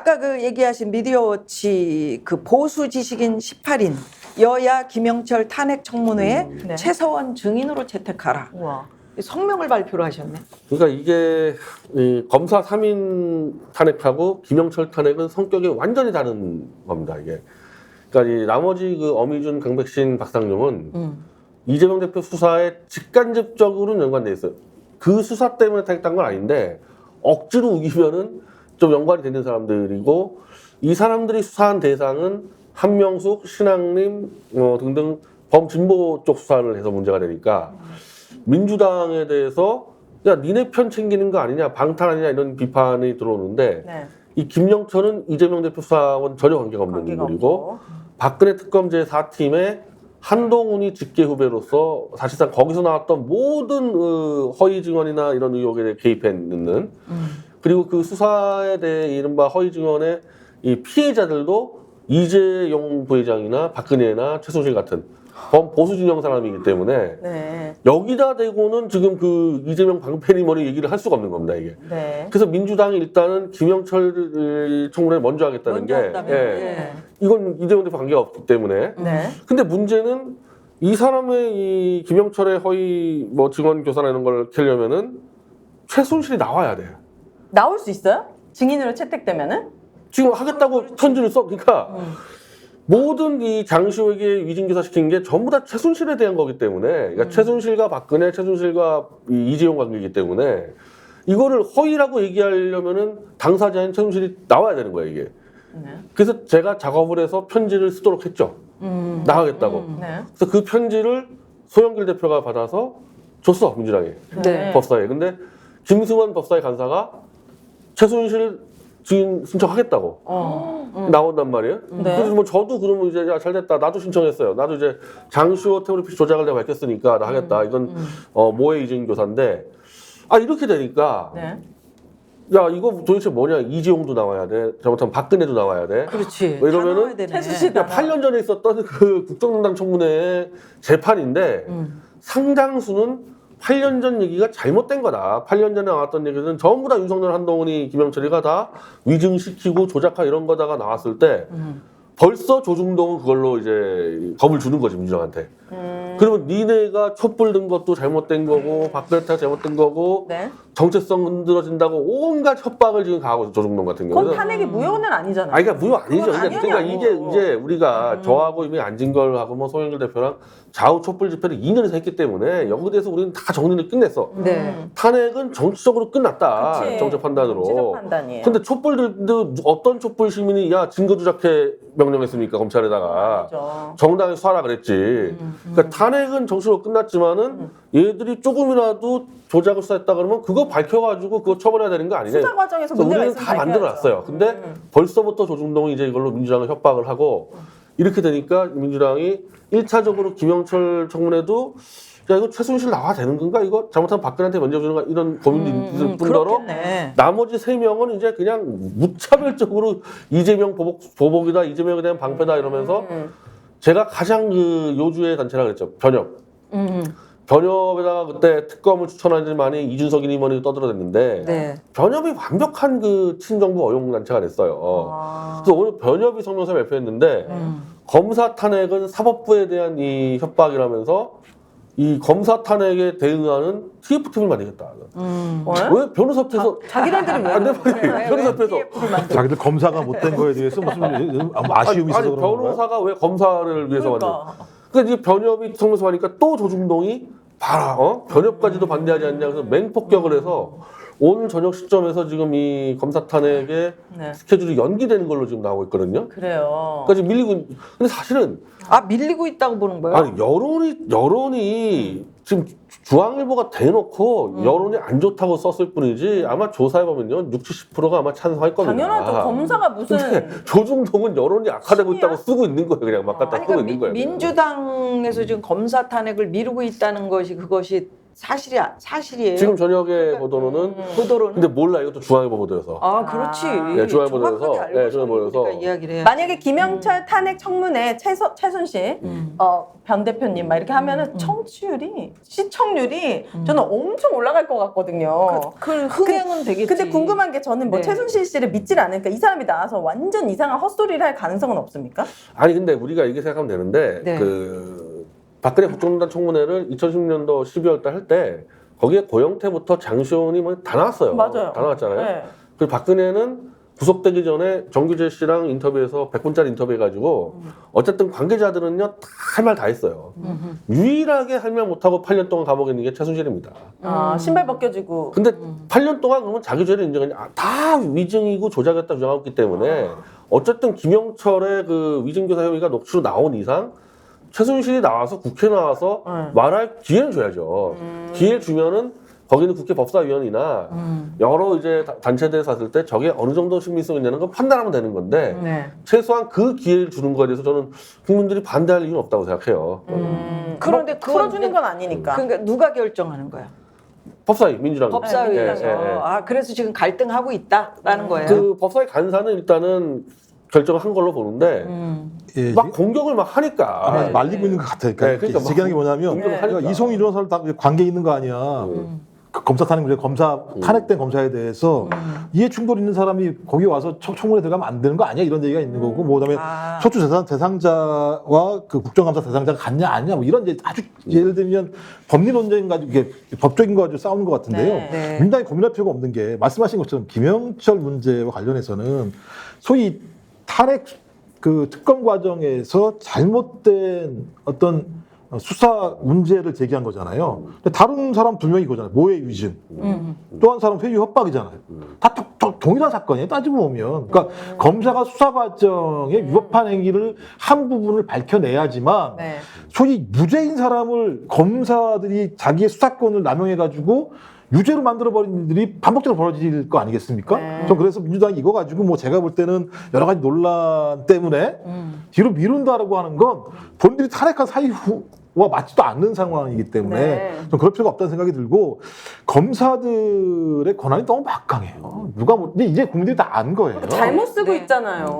아까 그 얘기하신 미디어워치 그 보수 지식인 18인 여야 김영철 탄핵 청문회에 네. 최서원 증인으로 채택하라. 우와. 성명을 발표를 하셨네. 그러니까 이게 이 검사 3인 탄핵하고 김영철 탄핵은 성격이 완전히 다른 겁니다. 이게. 그러니까 이 나머지 그 어미준, 강백신, 박상용은 이재명 대표 수사에 직간접적으로는 연관돼 있어요. 그 수사 때문에 탄핵한 건 아닌데 억지로 우기면은 좀 연관이 되는 사람들이고 이 사람들이 수사한 대상은 한명숙, 신학림 등등 범진보 쪽 수사를 해서 문제가 되니까 민주당에 대해서 야 니네 편 챙기는 거 아니냐 방탄하냐 이런 비판이 들어오는데 네. 이 김영철은 이재명 대표 수사와는 전혀 관계가 없는 인물이고 박근혜 특검 제4팀의 한동훈이 직계 후배로서 사실상 거기서 나왔던 모든 허위 증언이나 이런 의혹에 대해 개입했는 그리고 그 수사에 대해 이른바 허위 증언의 이 피해자들도 이재용 부회장이나 박근혜나 최순실 같은 보수 진영 사람이기 때문에 네. 여기다 대고는 지금 그 이재명 방패리머리 얘기를 할 수가 없는 겁니다 이게. 네. 그래서 민주당이 일단은 김영철 청문회 먼저 하겠다는 먼저 게 한다면, 예. 이건 이재명 대표 관계가 없기 때문에. 네. 근데 문제는 이 사람의 이 김영철의 허위 뭐 증언 교사나 이런 걸 캐려면은 최순실이 나와야 돼. 나올 수 있어요? 증인으로 채택되면은? 지금 하겠다고 편지를 써. 그러니까 모든 이 장시호에게 위증교사 시킨 게 전부 다 최순실에 대한 거기 때문에 그러니까 최순실과 박근혜, 최순실과 이 이재용 관계이기 때문에 이거를 허위라고 얘기하려면은 당사자인 최순실이 나와야 되는 거예요 이게. 네. 그래서 제가 작업을 해서 편지를 쓰도록 했죠. 나가겠다고. 네. 그래서 그 편지를 소영길 대표가 받아서 줬어 민주당에 네. 법사에. 근데 김승원 법사의 간사가 최순실 증인 신청하겠다고 나온단 말이에요. 네. 그래서 뭐 저도 그러면 이제 야 잘됐다 나도 신청했어요. 나도 이제 장시호 태블릿 조작을 내가 밝혔으니까 나 하겠다. 이건 모해 이증 교사인데 이렇게 되니까 네. 야 이거 도대체 뭐냐 이재용도 나와야 돼. 잘못하면 박근혜도 나와야 돼. 그렇지. 뭐 이러면은 다 나와야 되네. 최순실 야, 8년 전에 있었던 그 국정농단 청문회 재판인데 상당수는 8년 전 얘기가 잘못된 거다. 8년 전에 나왔던 얘기는 전부 다 윤석열, 한동훈이, 김영철이가 다 위증시키고 조작하 이런 거다가 나왔을 때 벌써 조중동은 그걸로 이제 겁을 주는 거지 민주당한테. 그러면 니네가 촛불 든 것도 잘못된 거고 박근혜가 잘못된 거고 네. 정체성 흔들어진다고 온갖 협박을 지금 가하고 있어 조중동 같은 경우는. 그건 탄핵이 무효는 아니잖아요. 그러니까 무효 아니죠. 그건 그러니까 이게 아니냐고. 이제 우리가 저하고 이미 안진걸하고 뭐 송영길 대표랑 좌우 촛불 집회를 2년에서 했기 때문에 여기에 대해서 우리는 다 정리를 끝냈어. 네. 탄핵은 정치적으로 끝났다. 그치. 정책 판단으로. 정치적 판단이에요. 근데 촛불들도 어떤 촛불 시민이 야 증거 조작해 명령했습니까 검찰에다가 그렇죠. 정당히 수사라 그랬지. 그러니까 탄핵은 정치로 끝났지만은 얘들이 조금이라도 조작을 수사했다 그러면 그거 밝혀가지고 그거 처벌해야 되는 거 아니냐. 수사 과정에서 그래서 문제가 우리는 있으면 다 만들어놨어요. 근데 벌써부터 조중동이 이제 이걸로 민주당을 협박을 하고 이렇게 되니까 민주당이 1차적으로 김영철 청문회도 야 이거 최순실 나와야 되는 건가 이거 잘못하면 박근혜한테 먼저 주는 거 이런 고민도 있을 뿐더러 그렇겠네. 나머지 3명은 이제 그냥 무차별적으로 이재명 보복이다 이재명에 대한 방패다 이러면서 제가 가장 그 요주의 단체라 그랬죠 변협. 변협에다가 그때 특검을 추천하지만이 이준석이니 뭐니 떠들어댔는데 네. 변협이 완벽한 그 친정부 어용 단체가 됐어요. 그래서 오늘 변협이 성명서 발표했는데 검사 탄핵은 사법부에 대한 이 협박이라면서 이 검사 탄핵에 대응하는 TF팀을 만들겠다. 왜 변호사협회에서 자기네들이 왜 내 그래? 말이 변호사협회에서 자기들 검사가 못된 거에 대해서 무슨 아쉬움이 있어서 그런 건가요? 변호사가 왜 검사를 위해서 만든? 그러니까 이 변협이 성명서 하니까 또 조중동이 봐라, 변협까지도 반대하지 않냐 그래서 맹폭격을 해서 오늘 저녁 시점에서 지금 이 검사 탄핵의 네. 스케줄이 연기되는 걸로 지금 나오고 있거든요. 그래요. 그러니까 지금 밀리고 근데 사실은 밀리고 있다고 보는 거예요? 아니 여론이 지금 중앙일보가 대놓고 여론이 안 좋다고 썼을 뿐이지 아마 조사해보면요 60~70%가 아마 찬성할 겁니다. 당연하죠. 검사가 무슨 근데 조중동은 여론이 악화되고 신이야? 있다고 쓰고 있는 거예요. 그냥 막 갖다 아니, 쓰고 그러니까 있는 거예요. 민주당에서 지금 검사 탄핵을 미루고 있다는 것이 그것이 사실이에요. 지금 저녁에 보도로는 보도로는. 근데 몰라 이것도 중앙일보 보도여서. 아, 그렇지. 네, 중앙일보에서. 정확하게 알고 네, 중앙일보에서. 우리가 이야기를 해야. 만약에 김영철 탄핵 청문회 최순실 변 대표님 막 이렇게 하면은 시청률이 저는 엄청 올라갈 것 같거든요. 그 흥행은 되겠지. 근데 궁금한 게 저는 뭐 네. 최순실 씨를 믿질 않으니까 이 사람이 나와서 완전 이상한 헛소리를 할 가능성은 없습니까? 아니 근데 우리가 이게 생각하면 되는데 네. 그 박근혜 국정농단 청문회를 2010년도 12월 달 할 때 거기에 고영태부터 장시호니 뭐 다 나왔어요. 맞아요. 다 나왔잖아요. 네. 그리고 박근혜는 구속되기 전에 정규재 씨랑 인터뷰에서 100분짜리 인터뷰해가지고 어쨌든 관계자들은요 할 말 다 했어요. 유일하게 할 말 못하고 8년 동안 감옥에 있는 게 최순실입니다. 신발 벗겨지고. 근데 8년 동안 그러면 자기 죄를 인정했냐? 다 위증이고 조작이었다 주장하고 있기 때문에 어쨌든 김영철의 그 위증교사 혐의가 녹취로 나온 이상 최순실이 나와서 국회에 나와서 말할 기회는 줘야죠. 기회 주면은 거기는 국회 법사위원이나 여러 이제 단체들에서 봤을 때 저게 어느 정도 신빙성이 있냐는 걸 판단하면 되는 건데 네. 최소한 그 기회를 주는 거에 대해서 저는 국민들이 반대할 이유는 없다고 생각해요. 그런데 뭐 그건 풀어주는 건 아니니까. 그러니까 누가 결정하는 거야? 법사위 민주당 법사위에서. 예, 예, 예. 아, 그래서 지금 갈등하고 있다라는 거예요. 그 법사위 간사는 일단은 결정을 한 걸로 보는데 예, 막 공격을 막 하니까 말리고 있는 것 같아요. 그러니까, 네, 그러니까 얘기하는 게 뭐냐면 공격을 그러니까 하니까. 이송희 변호사를 다 관계 있는 거 아니야. 그 검사 탄핵 문제, 탄핵된 검사에 대해서 이해 충돌 있는 사람이 거기 와서 청문회 들어가면 안 되는 거 아니야? 이런 얘기가 있는 거고, 뭐 그다음에 아. 소추 대상자와 그 국정감사 대상자가 같냐 아니냐, 뭐 이런 이제 아주 예를 들면 법리 논쟁 가지고 이게 법적인 거 가지고 싸우는 것 같은데요. 네. 민당이 고민할 필요가 없는 게 말씀하신 것처럼 김영철 문제와 관련해서는 소위 탄핵 그 특검 과정에서 잘못된 어떤 수사 문제를 제기한 거잖아요. 근데 다른 사람 2명이 이거잖아요. 모해 위증. 또 한 사람 회유 협박이잖아요. 다 동일한 사건이에요. 따지고 보면. 그러니까 검사가 수사 과정에 위법한 행위를 한 부분을 밝혀내야지만 네. 소위 무죄인 사람을 검사들이 자기의 수사권을 남용해가지고 유죄로 만들어버린 일들이 반복적으로 벌어질 거 아니겠습니까? 네. 전 그래서 민주당이 이거 가지고 뭐 제가 볼 때는 여러 가지 논란 때문에 뒤로 미룬다라고 하는 건 본인들이 탄핵한 사이와 맞지도 않는 상황이기 때문에 네. 좀 그럴 필요가 없다는 생각이 들고 검사들의 권한이 너무 막강해요. 누가 뭐 근데 이제 국민들이 다 안 거예요. 잘못 쓰고 네. 있잖아요.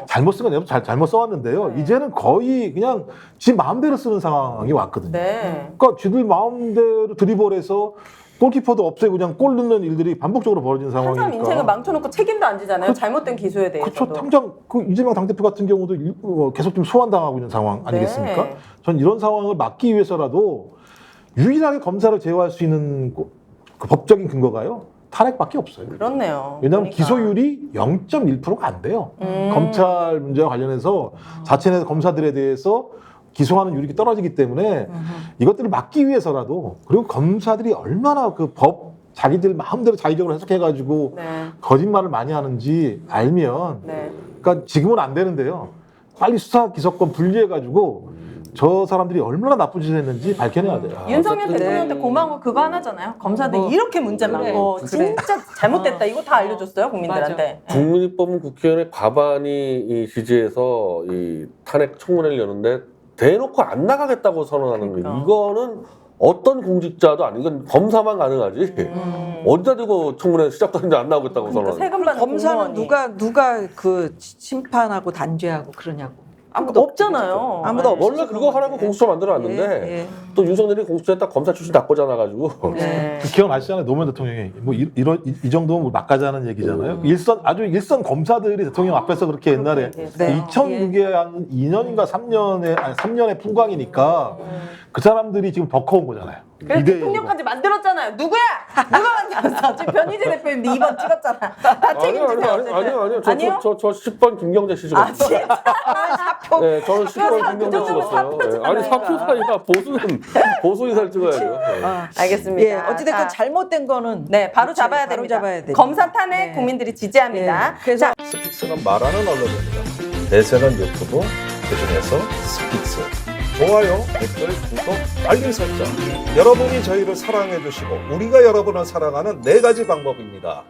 잘못 쓴 건 내가 잘못 써왔는데요. 이제는 거의 그냥 지 마음대로 쓰는 상황이 왔거든요. 네. 그러니까 지들 마음대로 드리블해서 골키퍼도 없애고 그냥 골 넣는 일들이 반복적으로 벌어지는 한 상황이니까. 사람 인생을 망쳐놓고 책임도 안 지잖아요. 잘못된 기소에 대해서도. 그렇죠. 당장 그 이재명 당대표 같은 경우도 계속 좀 소환당하고 있는 상황 아니겠습니까? 네. 전 이런 상황을 막기 위해서라도 유일하게 검사를 제어할 수 있는 그 법적인 근거가요. 탄핵밖에 없어요. 그렇네요. 왜냐하면 그러니까. 기소율이 0.1%가 안 돼요. 검찰 문제와 관련해서 자체 내 검사들에 대해서 기소하는 율이 떨어지기 때문에 이것들을 막기 위해서라도 그리고 검사들이 얼마나 그 법 자기들 마음대로 자의적으로 해석해가지고 네. 거짓말을 많이 하는지 알면 네. 그러니까 지금은 안 되는데요. 빨리 수사 기소권 분리해가지고 저 사람들이 얼마나 나쁜 짓을 했는지 밝혀내야 돼요. 윤석열 어쨌든 대통령한테 네. 고마운 거 그거 하나잖아요. 검사들 뭐, 이렇게 문제 그래, 많고 그래. 진짜 잘못됐다. 이거 다 알려줬어요 국민들한테. 네. 국민이 뽑은 국회의원의 과반이 이 지지해서 이 탄핵 청문회를 여는데 대놓고 안 나가겠다고 선언하는 그러니까. 거예요. 이거는 어떤 공직자도 아니고 이건 검사만 가능하지. 어디다 대고 청문회 시작도 하는데 안 나오겠다고 그러니까 선언하는 세금 받는 검사는 공무원이. 누가 그 심판하고 단죄하고 그러냐고. 아무도 없잖아요. 아무도 네. 없어서 원래 그거 하라고 그런 공수처 만들어놨는데 건데. 예, 또 윤석열이 공수처에 딱 검사 출신 다 꽂아놔가지고 네. 그 기억나시잖아요. 노무현 대통령이 뭐 이 정도면 뭐 막가자는 얘기잖아요. 아주 일선 검사들이 대통령 앞에서 그렇게 옛날에 네. 2006에 한 2년인가 3년의 풍광이니까 그 사람들이 지금 덕커온 거잖아요. 그래서 이대 대통령까지 만들었잖아요. 누구야? 누가 만들었어? 지금 변희재 대표님도 2번 찍었잖아. 다 책임지세요. 어쨌든. 아니요. 아니요? 저 10번 김경재 씨 찍었어요. 아 진짜? 네, 저는 10번 김경재 그 정도면 찍었어요. 사표잖아요. 네. 아니 사표가 아니라 보수 인사를 찍어야죠. 네. 알겠습니다. 예, 어찌됐건 자, 잘못된 거는 네, 바로 그치, 잡아야 바로 됩니다. 잡아야 됩니다. 검사 탄핵 네. 국민들이 지지합니다. 예, 그래서 스픽스가 말하는 언론입니다. 대세는 유튜브, 그중에서 스픽스. 좋아요, 댓글, 구독, 알림 설정. 여러분이 저희를 사랑해 주시고 우리가 여러분을 사랑하는 4가지 방법입니다.